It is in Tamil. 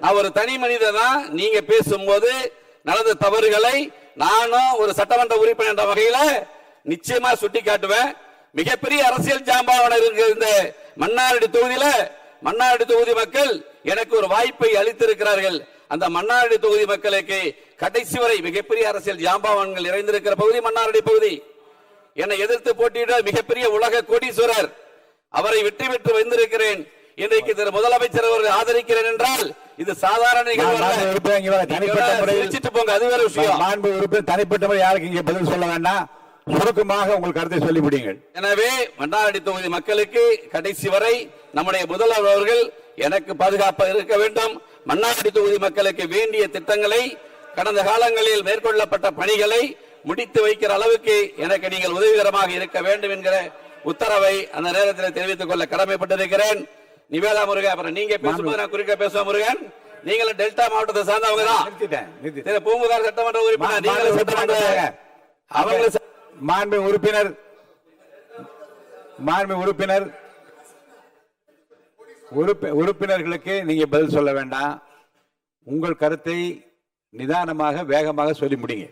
நான் ஒரு தனி மனிதனா நீங்க பேசும்போது நடந்த தவறுகளை நானும் ஒரு சட்டமன்ற உறுப்பினர் என்ற வகையில நிச்சயமா சுட்டி காட்டுவேன். மிகப்பெரிய அரசியல் ஜாம்பவான் இருக்கிற இந்த மன்னார்குடி தொகுதியில மன்னார்குடி தொகுதி மக்கள் எனக்கு ஒரு வாய்ப்பை அளித்திருக்கிறார்கள். அந்த மன்னார்குடி தொகுதி மக்களுக்கு கடைசி வரை மிகப்பெரிய அரசியல் ஜாம்பவான்கள் நிறைந்திருக்கிற பகுதி மன்னார்குடி பகுதி. என்னை எதிர்த்து போட்டியிட மிகப்பெரிய உலக கோடீஸ்வரர், அவரை வெற்றி பெற்று வந்திருக்கிறேன். இன்றைக்கு திரு முதலமைச்சர் அவர்கள் ஆதரிக்கிறேன் என்றால் இது சாதாரண போங்க, அது வேற விஷயம். தனிப்பட்ட முறை யாருக்கு இங்கே பதில் சொல்ல வேண்டாம், சுருக்கமாக உங்கள் கருத்தை சொல்லி முடியுங்கள். எனவே மன்னார்குடி தொகுதி மக்களுக்கு கடைசி வரை நம்முடைய முதல்வர் அவர்கள் எனக்கு பாதுகாப்பாக இருக்க வேண்டும். மன்னார்குடி தொகுதி மக்களுக்கு வேண்டிய திட்டங்களை கடந்த காலங்களில் மேற்கொள்ளப்பட்ட பணிகளை முடித்து வைக்கிற அளவுக்கு எனக்கு நீங்கள் உதவிகரமாக இருக்க வேண்டும் என்கிற உத்தரவை அந்த நேரத்தில் தெரிவித்துக் கொள்ள கடமைப்பட்டிருக்கிறேன். நிவேதா முருகன், அப்புறம் நீங்க பேசும்போது நான் குறுக்க பேசுவேன். முருகன், நீங்களும் டெல்டா மாவட்டத்தை சார்ந்தவங்க தான். பூம்புகார் சட்டமன்ற உறுப்பினர், நீங்களும் சட்டமன்ற மாண்பு உறுப்பினர்களுக்கு நீங்க பதில் சொல்ல வேண்டாம். உங்கள் கருத்தை நிதானமாக வேகமாக சொல்லி முடிங்க.